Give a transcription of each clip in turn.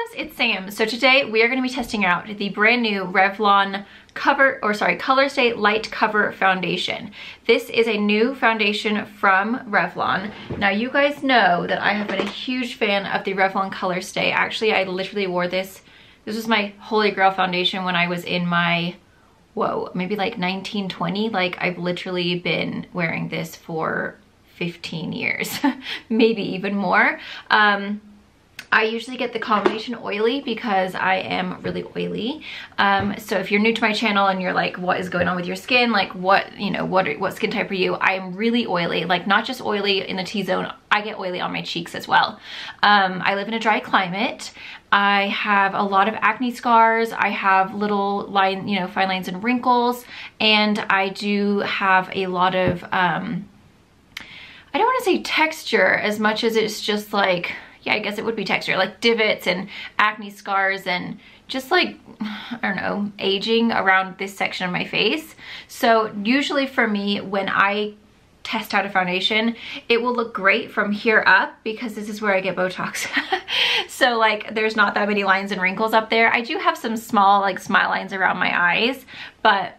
loves, it's Sam. So today we are going to be testing out the brand new Revlon Colorstay Light Cover Foundation. This is a new foundation from Revlon. Now you guys know that I have been a huge fan of the Revlon Colorstay. Actually, I literally wore this. This was my holy grail foundation when I was in my, maybe like 19, 20. Like I've literally been wearing this for 15 years, maybe even more. I usually get the combination oily because I am really oily. So if you're new to my channel and you're like, what is going on with your skin? Like what skin type are you? I am really oily, like not just oily in the T-zone, I get oily on my cheeks as well. I live in a dry climate. I have a lot of acne scars. I have little fine lines and wrinkles. And I do have a lot of, I don't want to say texture as much as it's just like, yeah, I guess it would be texture, like divots and acne scars and just like, I don't know, aging around this section of my face. So usually for me, when I test out a foundation, it will look great from here up because this is where I get Botox. So like there's not that many lines and wrinkles up there. I do have some small like smile lines around my eyes, but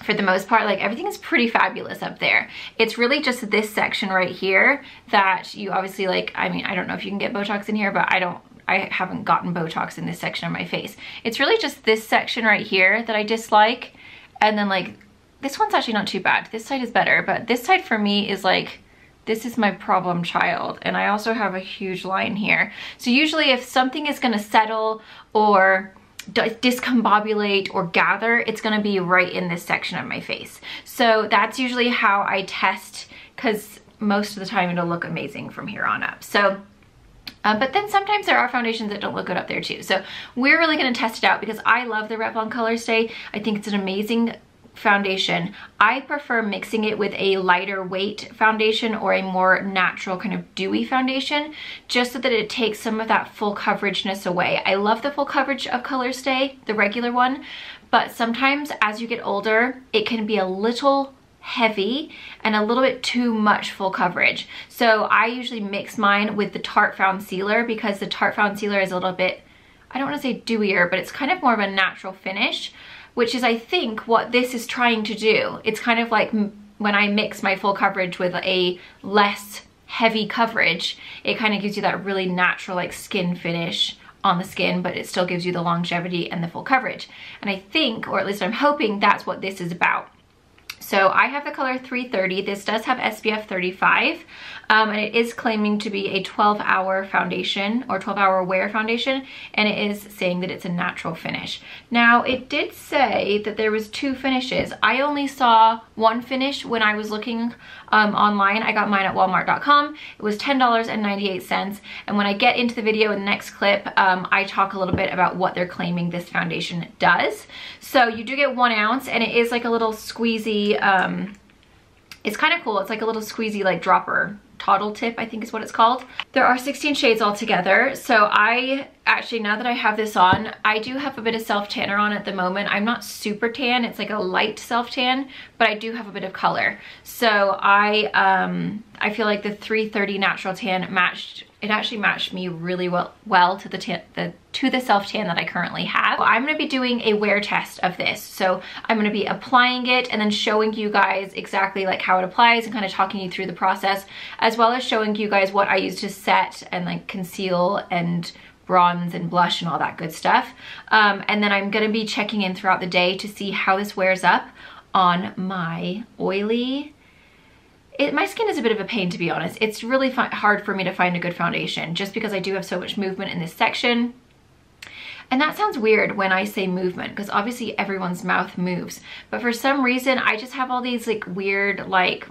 for the most part, like everything is pretty fabulous up there. It's really just this section right here that you obviously like, I mean, I don't know if you can get Botox in here, but I haven't gotten Botox in this section of my face. It's really just this section right here that I dislike. And then like, this one's actually not too bad. This side is better, but this side for me is like, this is my problem child. And I also have a huge line here. So usually if something is gonna settle or discombobulate or gather, it's going to be right in this section of my face. So that's usually how I test, because most of the time it'll look amazing from here on up. So but then sometimes there are foundations that don't look good up there too. So we're really going to test it out because I love the Revlon Colorstay. I think it's an amazing foundation. I prefer mixing it with a lighter weight foundation or a more natural kind of dewy foundation, just so that it takes some of that full coverageness away. I love the full coverage of Colorstay, the regular one, but sometimes as you get older, it can be a little heavy and a little bit too much full coverage. So I usually mix mine with the Tarte Found Sealer because the Tarte Found Sealer is a little bit, I don't want to say dewier, but it's kind of more of a natural finish, which is I think what this is trying to do. It's kind of like when I mix my full coverage with a less heavy coverage, it kind of gives you that really natural like skin finish on the skin, but it still gives you the longevity and the full coverage. And I think, or at least I'm hoping, that's what this is about. So I have the color 330. This does have SPF 35, and it is claiming to be a 12-hour foundation or 12-hour wear foundation, and it is saying that it's a natural finish. Now, it did say that there was 2 finishes. I only saw one finish when I was looking online. I got mine at walmart.com. It was $10.98, and when I get into the video in the next clip, I talk a little bit about what they're claiming this foundation does. So you do get 1 ounce, and it is like a little squeezy, it's kind of cool. It's like a little squeezy like dropper toddle tip, I think is what it's called. There are 16 shades altogether. So I actually, now that I have this on, I do have a bit of self-tanner on at the moment. I'm not super tan, it's like a light self-tan, but I do have a bit of color. So I feel like the 330 natural tan actually matched me really well to the self-tan that I currently have. I'm going to be doing a wear test of this. So I'm going to be applying it and then showing you guys exactly like how it applies and kind of talking you through the process, as well as showing you guys what I use to set and like conceal and bronze and blush and all that good stuff. And then I'm going to be checking in throughout the day to see how this wears up on my oily. My skin is a bit of a pain, to be honest. It's really hard for me to find a good foundation just because I do have so much movement in this section. And that sounds weird when I say movement because obviously everyone's mouth moves. But for some reason, I just have all these like weird, like,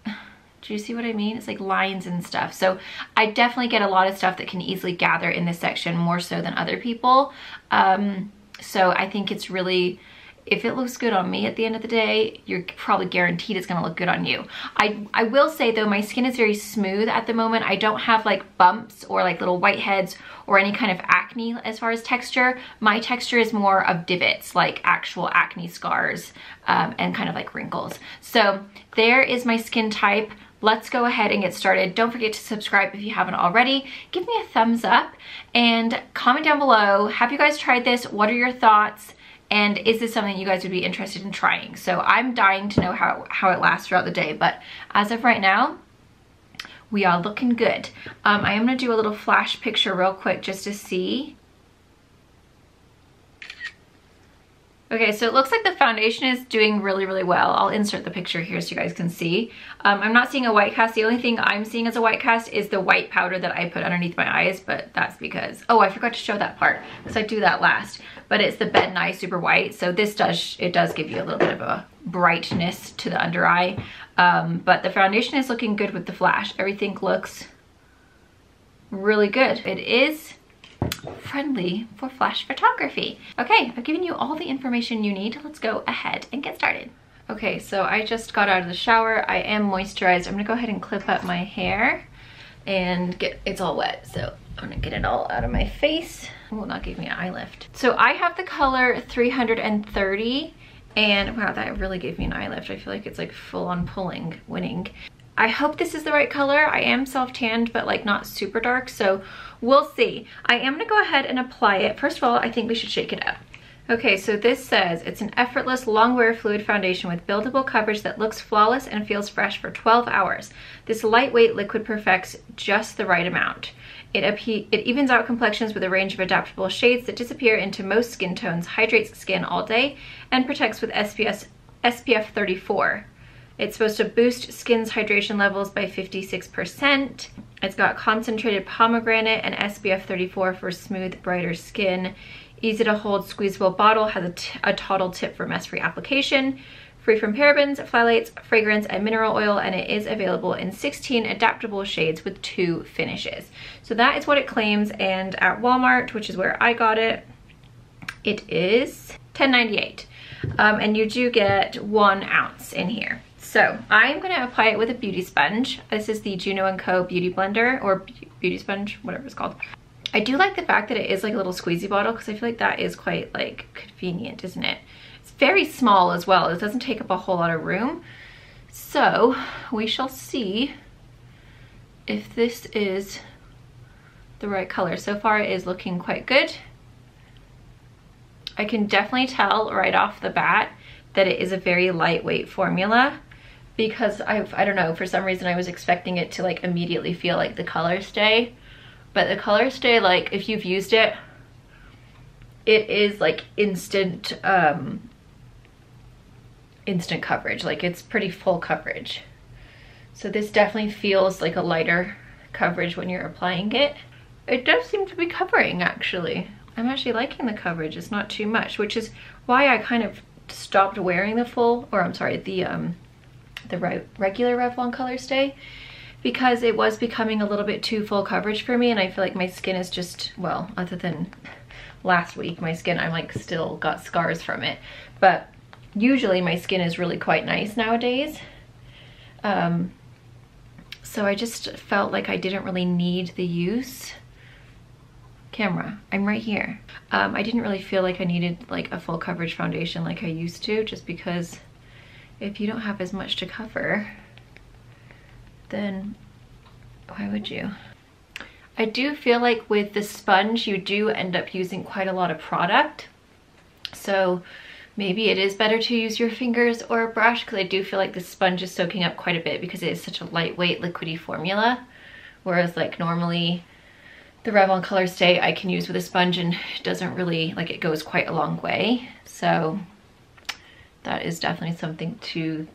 do you see what I mean? It's like lines and stuff. So I definitely get a lot of stuff that can easily gather in this section more so than other people. So I think it's really, if it looks good on me at the end of the day, you're probably guaranteed it's gonna look good on you. I will say though, my skin is very smooth at the moment. I don't have like bumps or like little whiteheads or any kind of acne as far as texture. My texture is more of divots, like actual acne scars and kind of like wrinkles. So there is my skin type. let's go ahead and get started. Don't forget to subscribe if you haven't already. Give me a thumbs up and comment down below. Have you guys tried this? What are your thoughts? And is this something you guys would be interested in trying? So I'm dying to know how it lasts throughout the day, but as of right now, we are looking good. I am gonna do a little flash picture real quick just to see. Okay, so it looks like the foundation is doing really, really well. I'll insert the picture here so you guys can see. I'm not seeing a white cast. The only thing I'm seeing as a white cast is the white powder that I put underneath my eyes, but that's because, oh, I forgot to show that part because I do that last. But it's the Bed Nye Super White. So this does give you a little bit of a brightness to the under eye. But the foundation is looking good with the flash. Everything looks really good. It is friendly for flash photography. Okay, I've given you all the information you need. Let's go ahead and get started. Okay, so I just got out of the shower. I am moisturized. I'm gonna go ahead and clip up my hair and it's all wet, so I'm gonna get it all out of my face. It will not give me an eye lift. So I have the color 330, and wow, that really gave me an eye lift. I feel like it's like full on winning. I hope this is the right color. I am self-tanned, but like not super dark, so we'll see. I am gonna go ahead and apply it. First of all, I think we should shake it up. Okay, so this says it's an effortless long wear fluid foundation with buildable coverage that looks flawless and feels fresh for 12 hours. This lightweight liquid perfects just the right amount. It evens out complexions with a range of adaptable shades that disappear into most skin tones, hydrates skin all day, and protects with SPF 34. It's supposed to boost skin's hydration levels by 56%. It's got concentrated pomegranate and SPF 34 for smooth, brighter skin. Easy to hold squeezable bottle, has a tottle tip for mess-free application. Free from parabens, phthalates, fragrance, and mineral oil, and it is available in 16 adaptable shades with 2 finishes. So that is what it claims, and at Walmart, which is where I got it, it is $10.98. And you do get 1 ounce in here. So I'm gonna apply it with a beauty sponge. This is the Juno & Co. Beauty Blender, or Beauty Sponge, whatever it's called. I do like the fact that it is like a little squeezy bottle because I feel like that is quite like convenient, isn't it? It's very small as well. It doesn't take up a whole lot of room. So we shall see if this is the right color. So far it is looking quite good. I can definitely tell right off the bat that it is a very lightweight formula, because I don't know, for some reason I was expecting it to like immediately feel like the Colorstay, but the Colorstay, like if you've used it, it is like instant coverage. Like it's pretty full coverage. So this definitely feels like a lighter coverage when you're applying it. It does seem to be covering, actually. I'm actually liking the coverage. It's not too much, which is why I kind of stopped wearing the full, or I'm sorry, the regular Revlon Colorstay, because it was becoming a little bit too full coverage for me, and I feel like my skin is just, well, other than last week, my skin, I'm like still got scars from it, but usually my skin is really quite nice nowadays. So I just felt like I didn't really need the use. Camera, I'm right here. I didn't really feel like I needed like a full coverage foundation like I used to, just because if you don't have as much to cover, then why would you? I do feel like with the sponge, you do end up using quite a lot of product. So maybe it is better to use your fingers or a brush, because I do feel like the sponge is soaking up quite a bit because it is such a lightweight liquidy formula. Whereas like normally the Revlon Colorstay I can use with a sponge and it doesn't really, like it goes quite a long way. So that is definitely something to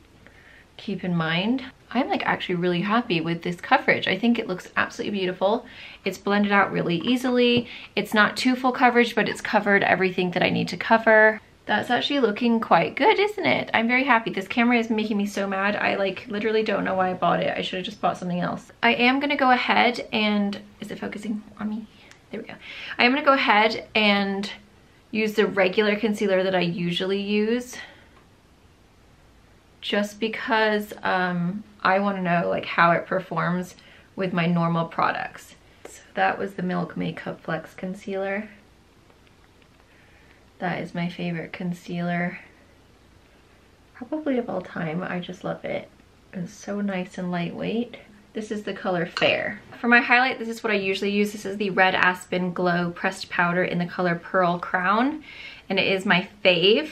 keep in mind. I'm like actually really happy with this coverage. I think it looks absolutely beautiful. It's blended out really easily. It's not too full coverage, but it's covered everything that I need to cover. That's actually looking quite good, isn't it? I'm very happy. This camera is making me so mad. I like literally don't know why I bought it. I should have just bought something else. I am gonna go ahead and, is it focusing on me? There we go. I am gonna go ahead and use the regular concealer that I usually use, just because I want to know like how it performs with my normal products. So that was the Milk Makeup Flex Concealer. That is my favorite concealer, probably of all time. I just love it. is so nice and lightweight. This is the color Fair. For my highlight, this is what I usually use. This is the Red Aspen Glow Pressed Powder in the color Pearl Crown, and it is my fave.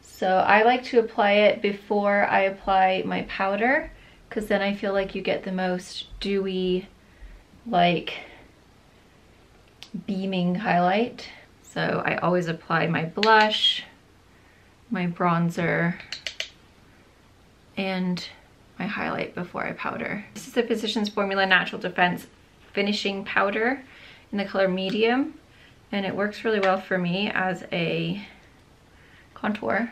So I like to apply it before I apply my powder, because then I feel like you get the most dewy, like beaming highlight. So I always apply my blush, my bronzer, and my highlight before I powder. This is the Physicians Formula Natural Defense Finishing Powder in the color Medium, and it works really well for me as a contour.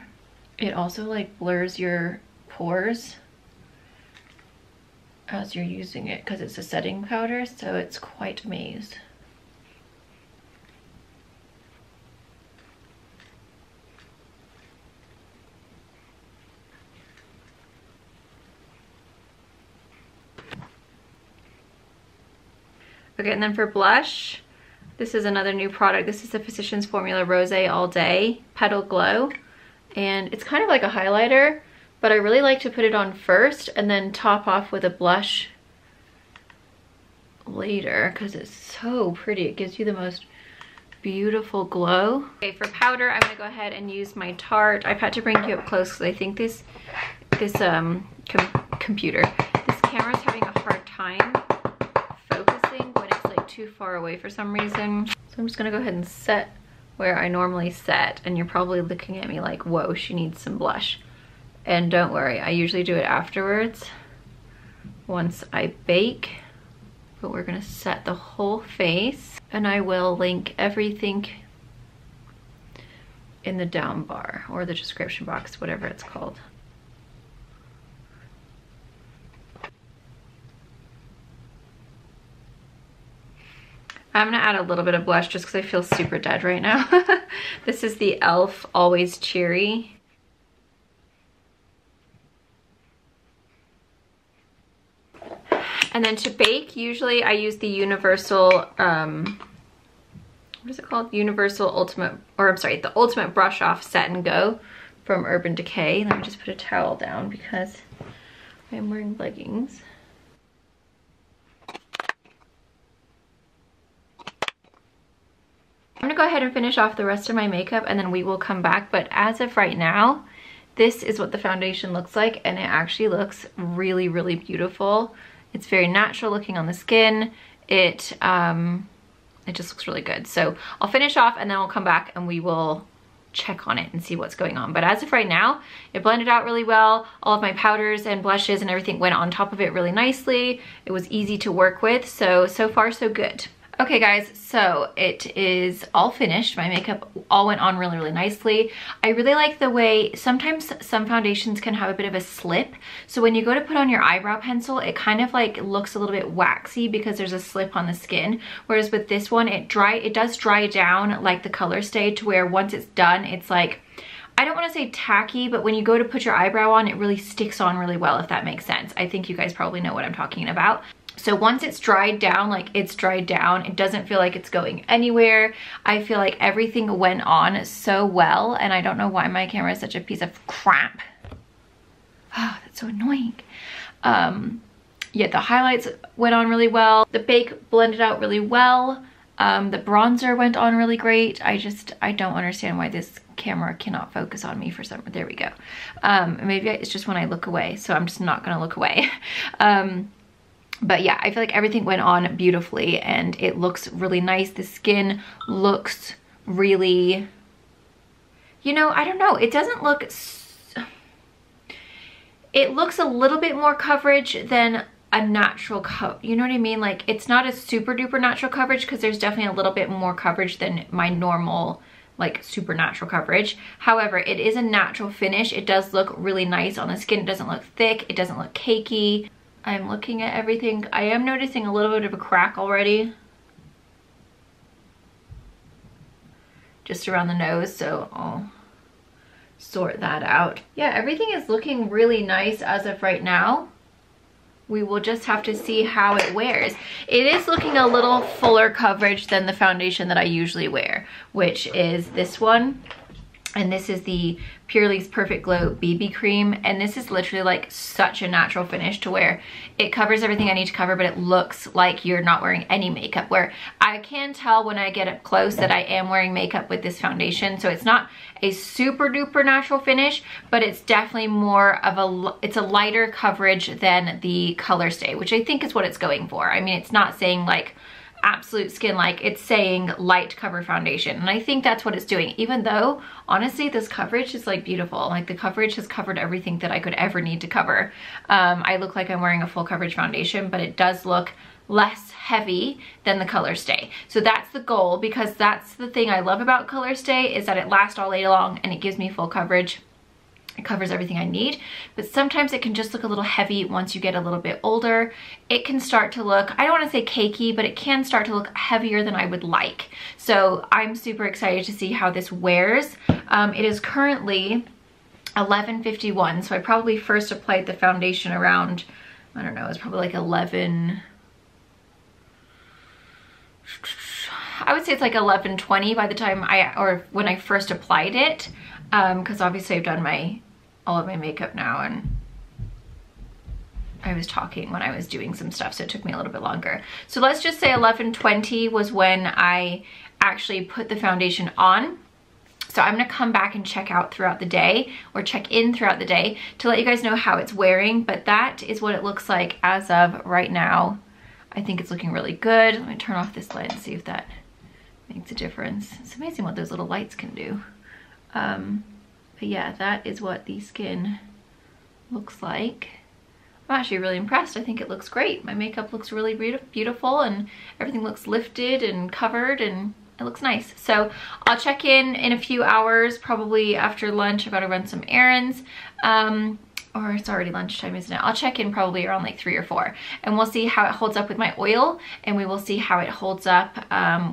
It also like blurs your pores as you're using it because it's a setting powder, so it's quite amazing. Okay, and then for blush, this is another new product. This is the Physicians Formula Rose All Day Petal Glow. And it's kind of like a highlighter, but I really like to put it on first and then top off with a blush later because it's so pretty. It gives you the most beautiful glow. Okay, for powder, I'm gonna go ahead and use my Tarte. I've had to bring you up close because I think this camera's having a hard time focusing when it's like too far away for some reason. So I'm just gonna go ahead and set where I normally set, and you're probably looking at me like, whoa, she needs some blush. And don't worry, I usually do it afterwards once I bake, but we're gonna set the whole face, and I will link everything in the down bar or the description box, whatever it's called. I'm gonna add a little bit of blush just because I feel super dead right now. This is the e.l.f. Always Cheery. And then to bake, usually I use the Universal, what is it called? Universal Ultimate, or I'm sorry, the Ultimate Brush Off Set and Go from Urban Decay. Let me just put a towel down because I'm wearing leggings. I'm gonna go ahead and finish off the rest of my makeup and then we will come back. But as of right now, this is what the foundation looks like, and it actually looks really, really beautiful. It's very natural looking on the skin. It just looks really good. So I'll finish off and then I'll come back and we will check on it and see what's going on. But as of right now, it blended out really well. All of my powders and blushes and everything went on top of it really nicely. It was easy to work with. So far so good. Okay guys, so it is all finished. My makeup all went on really, really nicely. I really like the way sometimes some foundations can have a bit of a slip. So when you go to put on your eyebrow pencil, it kind of like looks a little bit waxy because there's a slip on the skin. Whereas with this one, it does dry down like the Colorstay to where once it's done, it's like, I don't want to say tacky, but when you go to put your eyebrow on, it really sticks on really well, if that makes sense. I think you guys probably know what I'm talking about. So once it's dried down, like it's dried down, it doesn't feel like it's going anywhere. I feel like everything went on so well, and I don't know why my camera is such a piece of crap. Oh, that's so annoying. Yeah, the highlights went on really well. The bake blended out really well. The bronzer went on really great. I don't understand why this camera cannot focus on me for some, there we go. Maybe it's just when I look away, so I'm just not gonna look away. But yeah, I feel like everything went on beautifully and it looks really nice. The skin looks really, you know, I don't know. It doesn't look, it looks a little bit more coverage than a natural coat. You know what I mean? Like it's not a super duper natural coverage because there's definitely a little bit more coverage than my normal like super natural coverage. However, it is a natural finish. It does look really nice on the skin. It doesn't look thick. It doesn't look cakey. I'm looking at everything. I am noticing a little bit of a crack already. Just around the nose, so I'll sort that out. Yeah, everything is looking really nice as of right now. We will just have to see how it wears. It is looking a little fuller coverage than the foundation that I usually wear, which is this one. And this is the Purely's Perfect Glow BB Cream. And this is literally like such a natural finish to where it covers everything I need to cover, but it looks like you're not wearing any makeup. Where I can tell when I get up close that I am wearing makeup with this foundation. So it's not a super duper natural finish, but it's definitely more of it's a lighter coverage than the Colorstay, which I think is what it's going for. I mean, it's not saying like absolute skin like, it's saying light cover foundation, and I think that's what it's doing, even though honestly this coverage is like beautiful. Like the coverage has covered everything that I could ever need to cover. I look like I'm wearing a full coverage foundation, but it does look less heavy than the Colorstay. So that's the goal, because that's the thing I love about Colorstay, is that it lasts all day long and it gives me full coverage. It covers everything I need, but sometimes it can just look a little heavy once you get a little bit older. It can start to look, I don't want to say cakey, but it can start to look heavier than I would like. So I'm super excited to see how this wears. It is currently 11:51, so I probably first applied the foundation around, I don't know, it's probably like 11, I would say it's like 11:20 by the time when I first applied it. Because obviously I've done all of my makeup now, and I was talking when I was doing some stuff, so it took me a little bit longer. So let's just say 11:20 was when I actually put the foundation on. So I'm gonna come back and check out throughout the day, or check in throughout the day, to let you guys know how it's wearing, but that is what it looks like as of right now. I think it's looking really good. Let me turn off this light and see if that makes a difference. It's amazing what those little lights can do. But yeah, that is what the skin looks like. I'm actually really impressed. I think it looks great. My makeup looks really beautiful, and everything looks lifted and covered, and it looks nice. So I'll check in a few hours, probably after lunch. I've got to run some errands. Or it's already lunchtime, isn't it? I'll check in probably around like 3 or 4, and we'll see how it holds up with my oil, and we will see how it holds up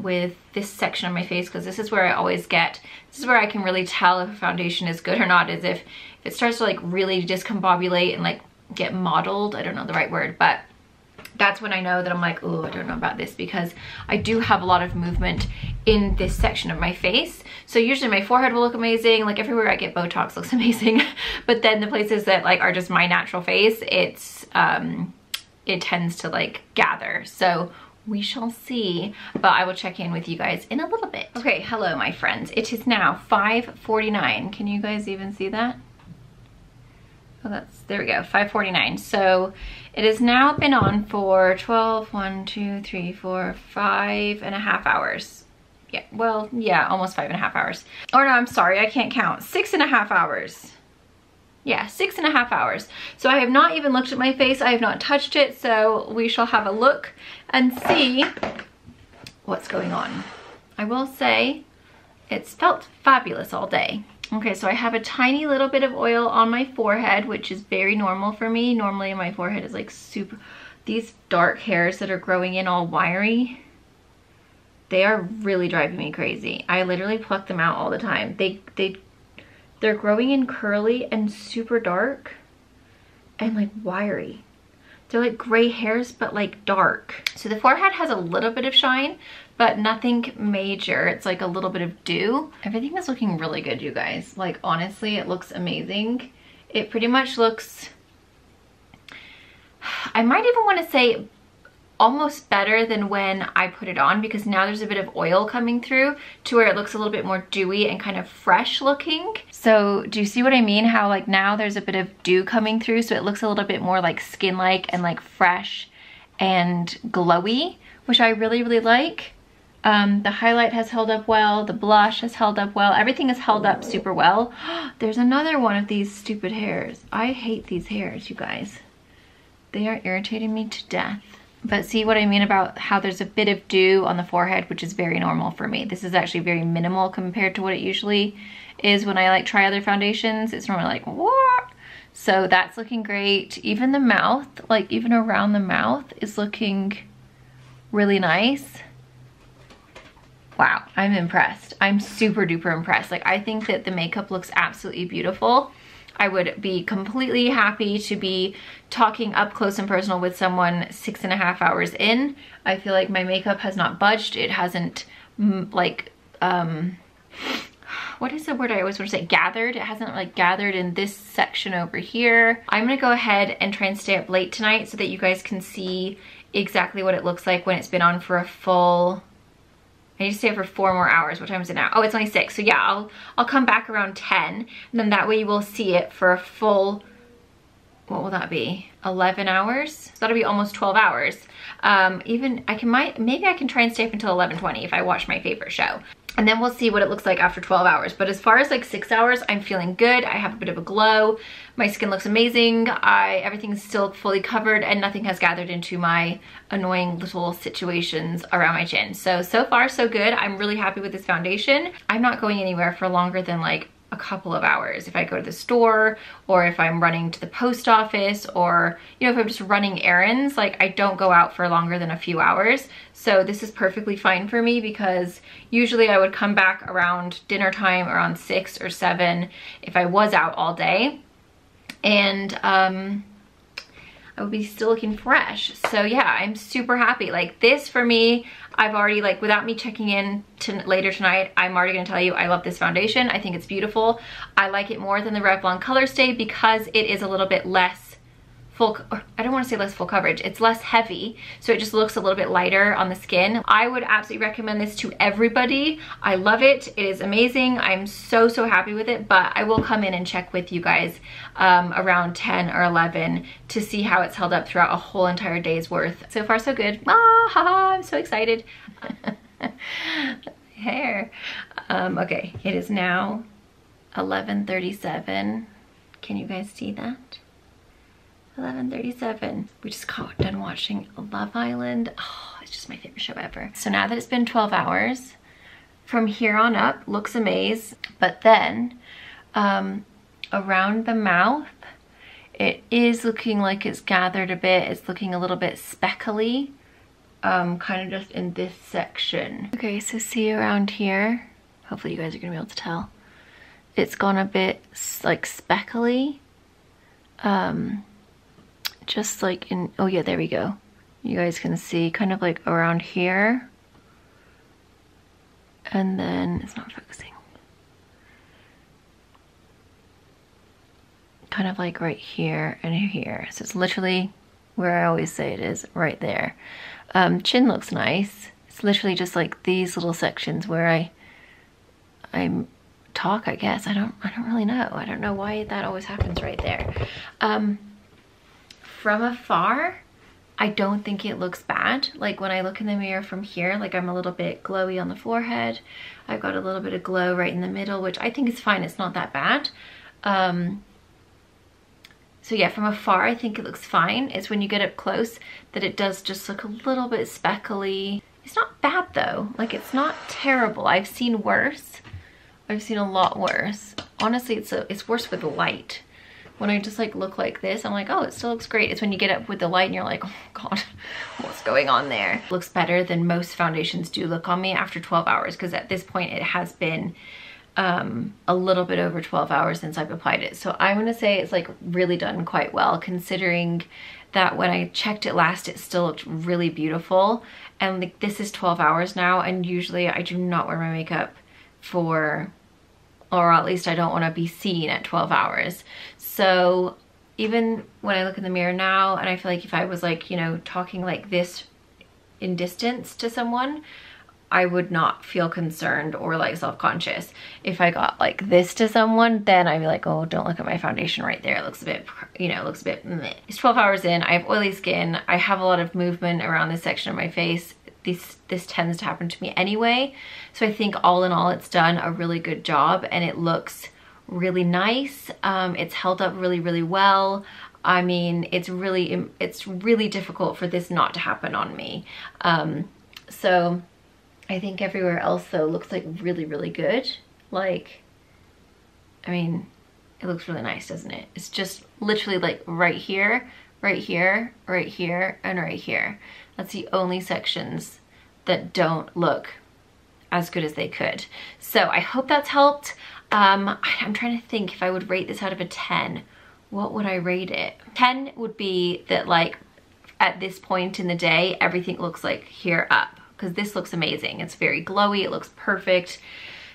with this section of my face, because this is where I always get, this is where I can really tell if a foundation is good or not, is if it starts to like really discombobulate and like get mottled. I don't know the right word, but that's when I know that I'm like, oh, I don't know about this, because I do have a lot of movement in this section of my face. So usually my forehead will look amazing, like everywhere I get Botox looks amazing, but then the places that like are just my natural face, it tends to like gather. So we shall see, but I will check in with you guys in a little bit. Okay, hello my friends. It is now 5:49. Can you guys even see that? Oh, there we go, 5:49. So it has now been on for 5.5 hours. Yeah, well, yeah, almost 5.5 hours. Or no, I'm sorry, I can't count. 6.5 hours. Yeah, 6.5 hours. So I have not even looked at my face. I have not touched it. So we shall have a look and see what's going on. I will say it's felt fabulous all day. Okay, so I have a tiny little bit of oil on my forehead, which is very normal for me. Normally my forehead is like super, these dark hairs that are growing in all wiry, they are really driving me crazy. I literally pluck them out all the time. They're growing in curly and super dark and like wiry. They're like gray hairs, but like dark. So the forehead has a little bit of shine, but nothing major. It's like a little bit of dew. Everything is looking really good, you guys. Like honestly, it looks amazing. It pretty much looks, I might even want to say almost better than when I put it on, because now there's a bit of oil coming through to where it looks a little bit more dewy and kind of fresh looking. So do you see what I mean? How like now there's a bit of dew coming through, so it looks a little bit more like skin-like and like fresh and glowy, which I really, really like. The highlight has held up well, the blush has held up well, everything has held up super well. There's another one of these stupid hairs. I hate these hairs, you guys. They are irritating me to death. But see what I mean about how there's a bit of dew on the forehead, which is very normal for me. This is actually very minimal compared to what it usually is when I like try other foundations. It's normally like, what? So that's looking great. Even the mouth, like even around the mouth is looking really nice. Wow, I'm impressed. I'm super duper impressed. Like I think that the makeup looks absolutely beautiful. I would be completely happy to be talking up close and personal with someone 6.5 hours in. I feel like my makeup has not budged. It hasn't like, what is the word I always want to say? Gathered. It hasn't like gathered in this section over here. I'm gonna go ahead and try and stay up late tonight so that you guys can see exactly what it looks like when it's been on for a full, I need to stay up for 4 more hours. What time is it now? Oh, it's only 6. So yeah, I'll come back around 10, and then that way you will see it for a full, what will that be? 11 hours? So that'll be almost 12 hours. Even maybe I can try and stay up until 11:20 if I watch my favorite show. And then we'll see what it looks like after 12 hours. But as far as like 6 hours, I'm feeling good. I have a bit of a glow. My skin looks amazing. Everything's still fully covered and nothing has gathered into my annoying little situations around my chin. So far so good. I'm really happy with this foundation. I'm not going anywhere for longer than like a couple of hours. If I go to the store or if I'm running to the post office or, you know, if I'm just running errands, like I don't go out for longer than a few hours. So this is perfectly fine for me because usually I would come back around dinner time around 6 or 7 if I was out all day. And I would be still looking fresh. So yeah, I'm super happy. Like this for me, I've already, like, without me checking in later tonight, I'm already gonna tell you I love this foundation. I think it's beautiful. I like it more than the Revlon Colorstay because it is a little bit less full, or I don't want to say less full coverage, it's less heavy, so it just looks a little bit lighter on the skin. I would absolutely recommend this to everybody. I love it. It is amazing. I'm so happy with it, but I will come in and check with you guys around 10 or 11 to see how it's held up throughout a whole entire day's worth. So far so good. I'm so excited. Hair. Okay, it is now 11:37. Can you guys see that? 11:37. We just got done watching Love Island. Oh, it's just my favorite show ever. So now that it's been 12 hours, from here on up, looks amazing. But then, around the mouth, it is looking like it's gathered a bit. It's looking a little bit speckly, kind of just in this section. Okay, so see around here, hopefully you guys are gonna be able to tell. It's gone a bit like speckly. Just like in, oh yeah, there we go. You guys can see kind of like around here. And then, it's not focusing. Kind of like right here and here. So it's literally where I always say it is, right there. Chin looks nice. It's literally just like these little sections where I talk, I guess. I don't really know. I don't know why that always happens right there. From afar, I don't think it looks bad. Like when I look in the mirror from here, like I'm a little bit glowy on the forehead. I've got a little bit of glow right in the middle, which I think is fine. It's not that bad. So yeah, from afar, I think it looks fine. It's when you get up close that it does just look a little bit speckly. It's not bad though. Like it's not terrible. I've seen worse. I've seen a lot worse. Honestly, it's worse with the light. When I just like look like this, I'm like, oh, it still looks great. It's when you get up with the light and you're like, oh God, what's going on there? It looks better than most foundations do look on me after 12 hours because at this point it has been a little bit over 12 hours since I've applied it. So I'm gonna say it's like really done quite well considering that when I checked it last, it still looked really beautiful. And like, this is 12 hours now and usually I do not wear my makeup for, or at least I don't want to be seen at 12 hours. So even when I look in the mirror now and I feel like if I was like, you know, talking like this in distance to someone, I would not feel concerned or like self-conscious. If I got like this to someone, then I'd be like, oh, don't look at my foundation right there. It looks a bit, you know, it looks a bit meh. It's 12 hours in, I have oily skin. I have a lot of movement around this section of my face. This tends to happen to me anyway. So I think all in all, it's done a really good job and it looks really nice. It's held up really, really well. I mean, it's really difficult for this not to happen on me. So I think everywhere else though looks like really, really good. Like, I mean, it looks really nice, doesn't it? It's just literally like right here, right here, right here, and right here. That's the only sections that don't look as good as they could. So I hope that's helped. I'm trying to think if I would rate this out of a 10, what would I rate it? 10 would be that like at this point in the day, everything looks like here up because this looks amazing. It's very glowy, it looks perfect.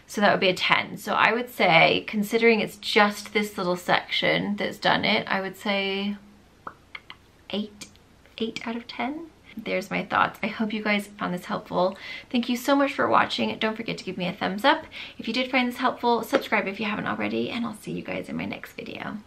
So that would be a 10. So I would say, considering it's just this little section that's done it, I would say 8 out of 10. There's my thoughts. I hope you guys found this helpful. Thank you so much for watching. Don't forget to give me a thumbs up if you did find this helpful. Subscribe if you haven't already, and I'll see you guys in my next video.